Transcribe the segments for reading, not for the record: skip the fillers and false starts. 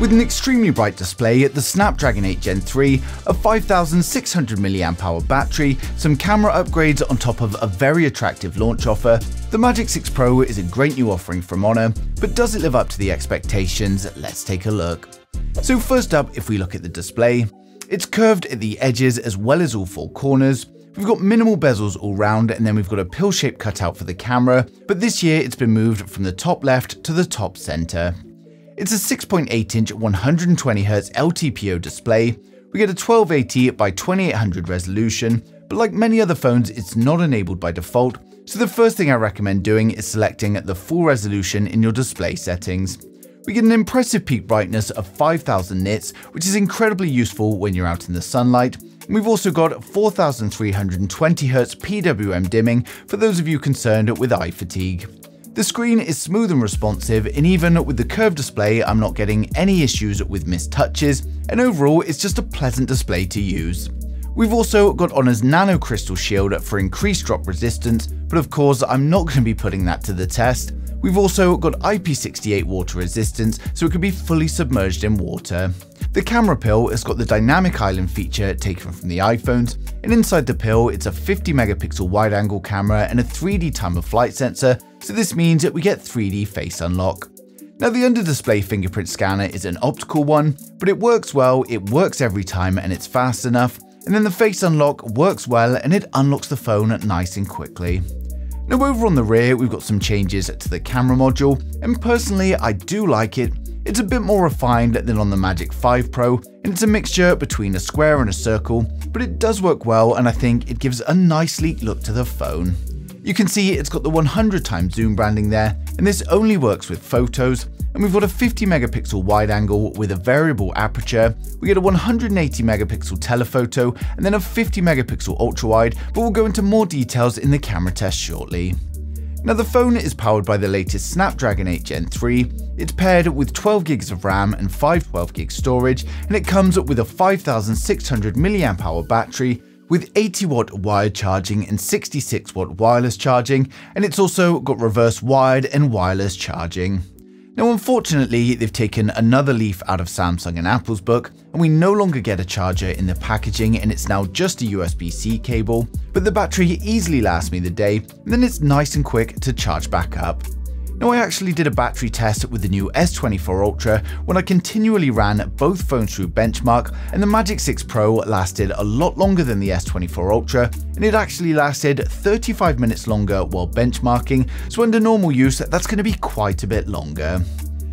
With an extremely bright display, the Snapdragon 8 Gen 3, a 5600 mAh battery, some camera upgrades on top of a very attractive launch offer, the Magic 6 Pro is a great new offering from Honor, but does it live up to the expectations? Let's take a look. So first up, if we look at the display, it's curved at the edges as well as all four corners. We've got minimal bezels all round, and then we've got a pill-shaped cutout for the camera, but this year it's been moved from the top left to the top center. It's a 6.8-inch 120Hz LTPO display. We get a 1280 by 2800 resolution, but like many other phones, it's not enabled by default, so the first thing I recommend doing is selecting the full resolution in your display settings. We get an impressive peak brightness of 5000 nits, which is incredibly useful when you're out in the sunlight. And we've also got 4320Hz PWM dimming for those of you concerned with eye fatigue. The screen is smooth and responsive, and even with the curved display, I'm not getting any issues with missed touches, and overall it's just a pleasant display to use. We've also got Honor's Nano Crystal Shield for increased drop resistance, but of course I'm not going to be putting that to the test. We've also got IP68 water resistance, so it can be fully submerged in water. The camera pill has got the dynamic island feature taken from the iPhones, and inside the pill it's a 50 megapixel wide angle camera and a 3D time of flight sensor, so this means that we get 3D face unlock. Now the under display fingerprint scanner is an optical one, but it works well, it works every time, and it's fast enough, and then the face unlock works well and it unlocks the phone nice and quickly. Now over on the rear we've got some changes to the camera module, and personally I do like it. It's a bit more refined than on the Magic 5 Pro, and it's a mixture between a square and a circle, but it does work well, and I think it gives a nice sleek look to the phone. You can see it's got the 100x zoom branding there, and this only works with photos, and we've got a 50 megapixel wide angle with a variable aperture. We get a 180 megapixel telephoto, and then a 50 megapixel ultra wide, but we'll go into more details in the camera test shortly. Now the phone is powered by the latest Snapdragon 8 Gen 3, it's paired with 12GB of RAM and 512GB storage, and it comes with a 5600 mAh battery with 80W wired charging and 66W wireless charging, and it's also got reverse wired and wireless charging. Now unfortunately, they've taken another leaf out of Samsung and Apple's book, and we no longer get a charger in the packaging, and it's now just a USB-C cable, but the battery easily lasts me the day, and then it's nice and quick to charge back up. Now I actually did a battery test with the new S24 Ultra when I continually ran both phones through benchmark, and the Magic 6 Pro lasted a lot longer than the S24 Ultra, and it actually lasted 35 minutes longer while benchmarking, so under normal use that's going to be quite a bit longer.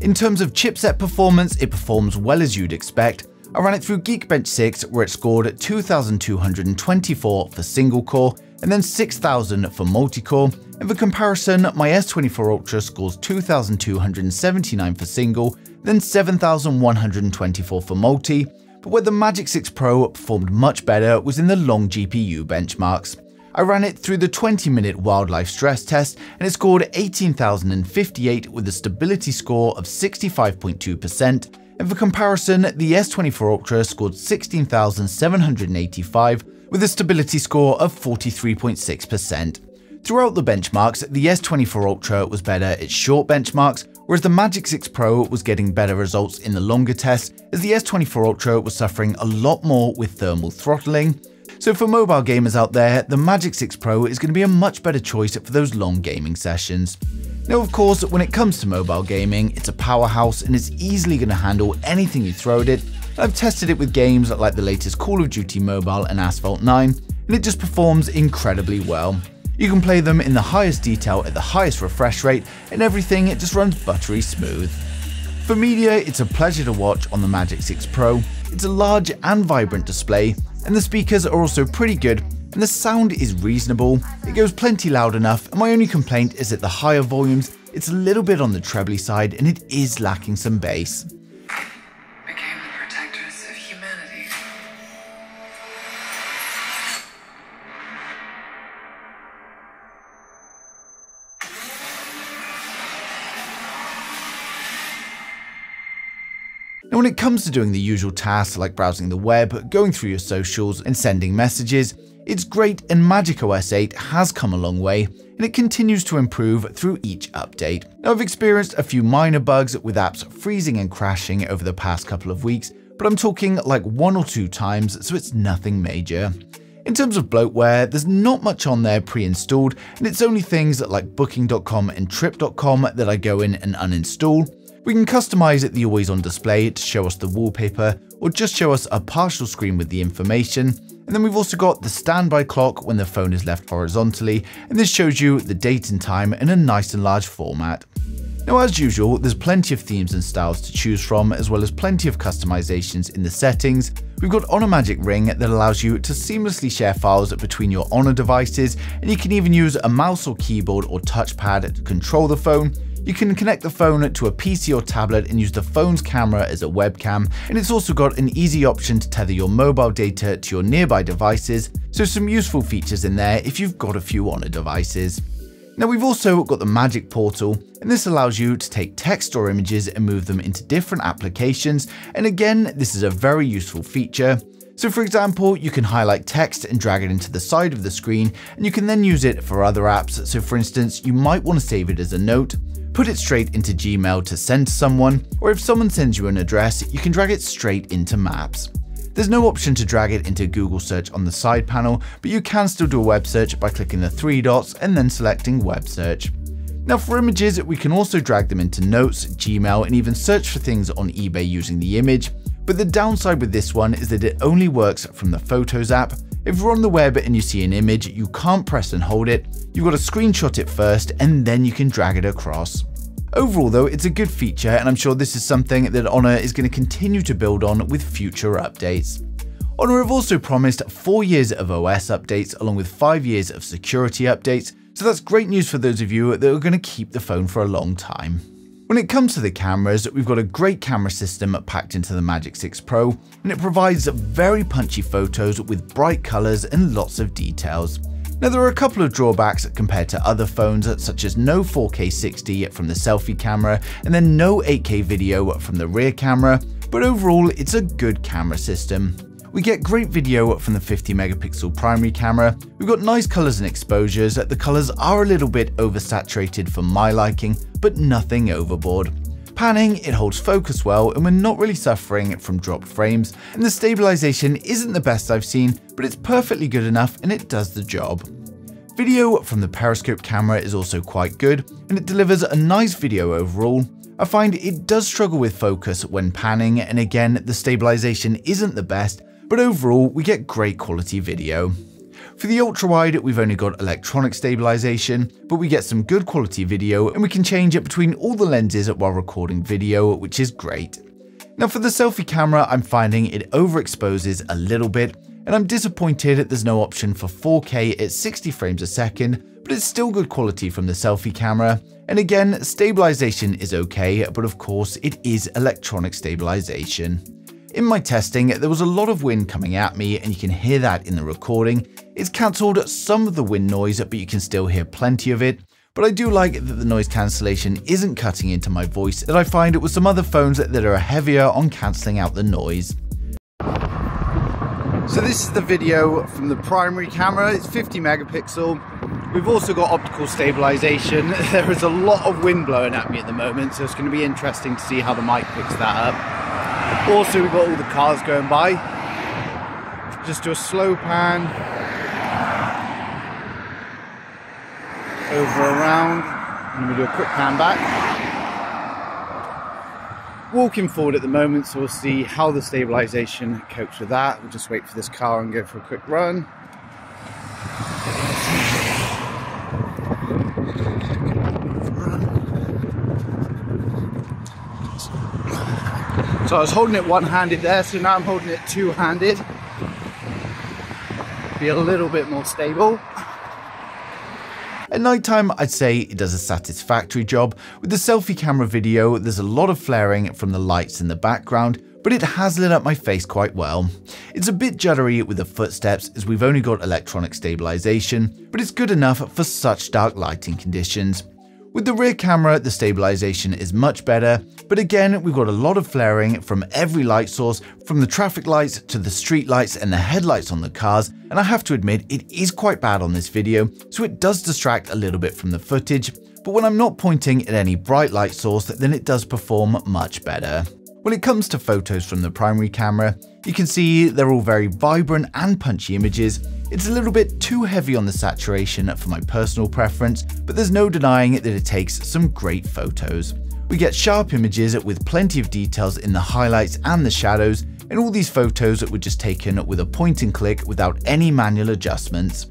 In terms of chipset performance, it performs well as you'd expect. I ran it through Geekbench 6 where it scored 2224 for single core and then 6000 for multi-core, and for comparison my S24 Ultra scores 2279 for single, then 7124 for multi, but where the Magic 6 Pro performed much better was in the long GPU benchmarks. I ran it through the 20-minute wildlife stress test and it scored 18,058 with a stability score of 65.2%, and for comparison the S24 Ultra scored 16,785 with a stability score of 43.6%. Throughout the benchmarks, the S24 Ultra was better at short benchmarks, whereas the Magic 6 Pro was getting better results in the longer tests, as the S24 Ultra was suffering a lot more with thermal throttling. So for mobile gamers out there, the Magic 6 Pro is going to be a much better choice for those long gaming sessions. Now of course, when it comes to mobile gaming, it's a powerhouse and it's easily going to handle anything you throw at it. I've tested it with games like the latest Call of Duty Mobile and Asphalt 9, and it just performs incredibly well. You can play them in the highest detail at the highest refresh rate, and everything it just runs buttery smooth. For media, it's a pleasure to watch on the Magic 6 Pro. It's a large and vibrant display, and the speakers are also pretty good, and the sound is reasonable. It goes plenty loud enough, and my only complaint is at the higher volumes, it's a little bit on the trebly side and it is lacking some bass. Now when it comes to doing the usual tasks like browsing the web, going through your socials and sending messages, It's great, and macOS 8 has come a long way, and it continues to improve through each update. Now, I've experienced a few minor bugs with apps freezing and crashing over the past couple of weeks, but I'm talking like 1 or 2 times, so it's nothing major. In terms of bloatware, there's not much on there pre-installed, and it's only things like booking.com and trip.com that I go in and uninstall. We can customize the always on display to show us the wallpaper, or just show us a partial screen with the information. And then we've also got the standby clock when the phone is left horizontally, and this shows you the date and time in a nice and large format. Now, as usual, there's plenty of themes and styles to choose from, as well as plenty of customizations in the settings. We've got Honor Magic Ring that allows you to seamlessly share files between your Honor devices, and you can even use a mouse or keyboard or touchpad to control the phone. You can connect the phone to a PC or tablet and use the phone's camera as a webcam, and it's also got an easy option to tether your mobile data to your nearby devices, so some useful features in there if you've got a few Honor devices. Now, we've also got the Magic Portal, and this allows you to take text or images and move them into different applications, and again, this is a very useful feature. So for example, you can highlight text and drag it into the side of the screen, and you can then use it for other apps. So for instance, you might want to save it as a note, put it straight into Gmail to send to someone, or if someone sends you an address, you can drag it straight into Maps. There's no option to drag it into Google search on the side panel, but you can still do a web search by clicking the 3 dots and then selecting web search. Now, for images, we can also drag them into Notes, Gmail, and even search for things on eBay using the image. But the downside with this one is that it only works from the Photos app. If you're on the web and you see an image, you can't press and hold it. You've got to screenshot it first, and then you can drag it across. Overall though, it's a good feature, and I'm sure this is something that Honor is going to continue to build on with future updates. Honor have also promised 4 years of OS updates along with 5 years of security updates, so that's great news for those of you that are going to keep the phone for a long time. When it comes to the cameras, we've got a great camera system packed into the Magic 6 Pro, and it provides very punchy photos with bright colors and lots of details. Now, there are a couple of drawbacks compared to other phones, such as no 4K 60 from the selfie camera and then no 8K video from the rear camera, but overall it's a good camera system. We get great video from the 50 megapixel primary camera, we've got nice colors and exposures, the colors are a little bit oversaturated for my liking, but nothing overboard. Panning, it holds focus well, and we're not really suffering from dropped frames, and the stabilization isn't the best I've seen, but it's perfectly good enough and it does the job. Video from the periscope camera is also quite good, and it delivers a nice video overall. I find it does struggle with focus when panning, and again, the stabilization isn't the best, but overall we get great quality video. For the ultra-wide, we've only got electronic stabilization, but we get some good quality video, and we can change it between all the lenses while recording video, which is great. Now, for the selfie camera, I'm finding it overexposes a little bit, and I'm disappointed that there's no option for 4K at 60 frames a second, but it's still good quality from the selfie camera. And again, stabilization is okay, but of course it is electronic stabilization. In my testing, there was a lot of wind coming at me, and you can hear that in the recording. It's cancelled some of the wind noise, but you can still hear plenty of it. But I do like that the noise cancellation isn't cutting into my voice, that I find it with some other phones that are heavier on cancelling out the noise. So this is the video from the primary camera. It's 50 megapixel. We've also got optical stabilization. There is a lot of wind blowing at me at the moment, so it's going to be interesting to see how the mic picks that up. Also, we've got all the cars going by. Just do a slow pan. Over around. And we do a quick pan back. Walking forward at the moment, so we'll see how the stabilization copes with that. We'll just wait for this car and go for a quick run. So I was holding it one-handed there, so now I'm holding it two-handed. Be a little bit more stable. At night time, I'd say it does a satisfactory job. With the selfie camera video, there's a lot of flaring from the lights in the background, but it has lit up my face quite well. It's a bit juddery with the footsteps as we've only got electronic stabilization, but it's good enough for such dark lighting conditions. With the rear camera, the stabilization is much better, but again, we've got a lot of flaring from every light source, from the traffic lights to the street lights and the headlights on the cars, and I have to admit it is quite bad on this video, so it does distract a little bit from the footage, but when I'm not pointing at any bright light source, then it does perform much better. When it comes to photos from the primary camera, you can see they're all very vibrant and punchy images. It's a little bit too heavy on the saturation for my personal preference, but there's no denying that it takes some great photos. We get sharp images with plenty of details in the highlights and the shadows, and all these photos were just taken with a point and click without any manual adjustments.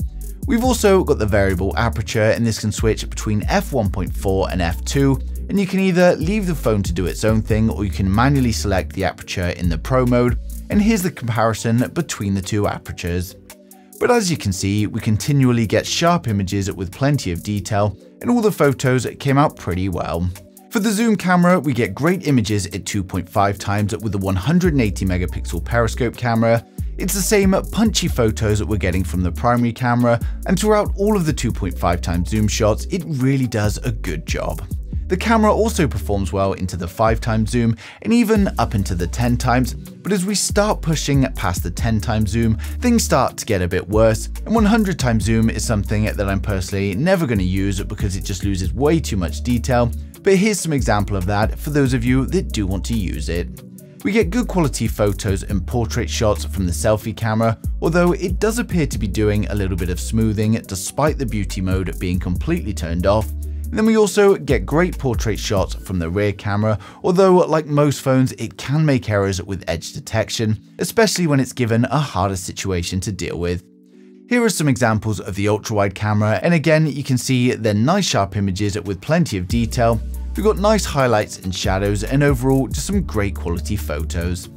We've also got the variable aperture, and this can switch between f1.4 and f2, and you can either leave the phone to do its own thing or you can manually select the aperture in the Pro mode, and here's the comparison between the two apertures. But as you can see, we continually get sharp images with plenty of detail, and all the photos came out pretty well. For the zoom camera, we get great images at 2.5 times with the 180 megapixel periscope camera. It's the same punchy photos that we're getting from the primary camera, and throughout all of the 2.5 times zoom shots, it really does a good job. The camera also performs well into the 5 times zoom and even up into the 10 times, but as we start pushing past the 10 times zoom, things start to get a bit worse, and 100 times zoom is something that I'm personally never going to use because it just loses way too much detail, but here's some example of that for those of you that do want to use it. We get good quality photos and portrait shots from the selfie camera, although it does appear to be doing a little bit of smoothing despite the beauty mode being completely turned off. And then we also get great portrait shots from the rear camera, although like most phones, it can make errors with edge detection, especially when it's given a harder situation to deal with. Here are some examples of the ultra-wide camera, and again, you can see they're nice sharp images with plenty of detail. We've got nice highlights and shadows, and overall, just some great quality photos.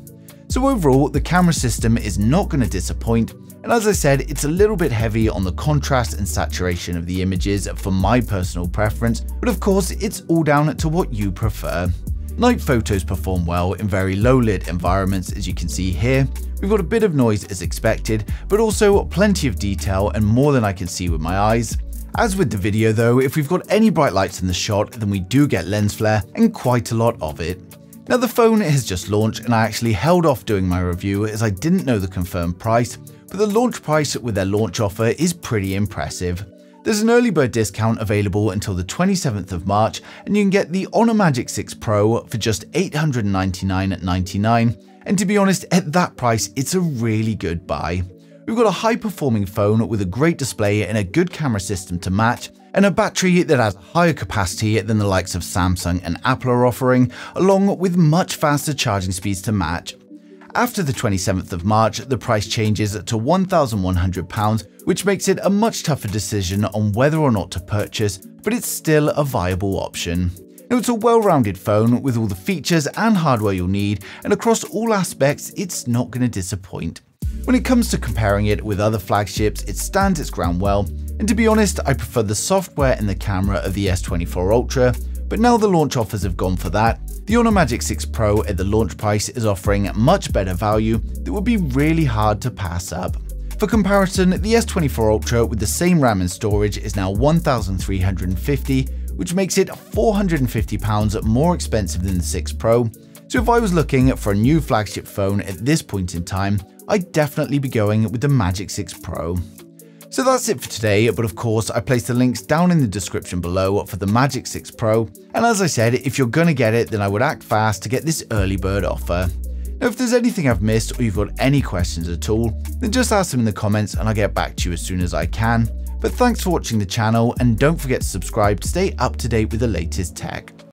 So overall, the camera system is not going to disappoint, and as I said, it's a little bit heavy on the contrast and saturation of the images for my personal preference, but of course, it's all down to what you prefer. Night photos perform well in very low lit environments, as you can see here. We've got a bit of noise as expected, but also plenty of detail and more than I can see with my eyes. As with the video though, if we've got any bright lights in the shot, then we do get lens flare, and quite a lot of it. Now the phone has just launched, and I actually held off doing my review as I didn't know the confirmed price, but the launch price with their launch offer is pretty impressive. There's an early bird discount available until the 27th of March, and you can get the Honor Magic 6 Pro for just $899.99, and to be honest, at that price, it's a really good buy. We've got a high-performing phone with a great display and a good camera system to match, and a battery that has higher capacity than the likes of Samsung and Apple are offering, along with much faster charging speeds to match. After the 27th of March, the price changes to £1,100, which makes it a much tougher decision on whether or not to purchase, but it's still a viable option. Now, it's a well-rounded phone with all the features and hardware you'll need, and across all aspects, it's not going to disappoint. When it comes to comparing it with other flagships, it stands its ground well, and to be honest, I prefer the software and the camera of the S24 Ultra, but now the launch offers have gone for that. The Honor Magic 6 Pro at the launch price is offering much better value that would be really hard to pass up. For comparison, the S24 Ultra with the same RAM and storage is now $1,350, which makes it £450 more expensive than the 6 Pro. So if I was looking for a new flagship phone at this point in time, I'd definitely be going with the Magic 6 Pro. So that's it for today, but of course I placed the links down in the description below for the Magic 6 Pro, and as I said, if you're gonna get it, then I would act fast to get this early bird offer. Now if there's anything I've missed or you've got any questions at all, then just ask them in the comments and I'll get back to you as soon as I can. But thanks for watching the channel, and don't forget to subscribe to stay up to date with the latest tech.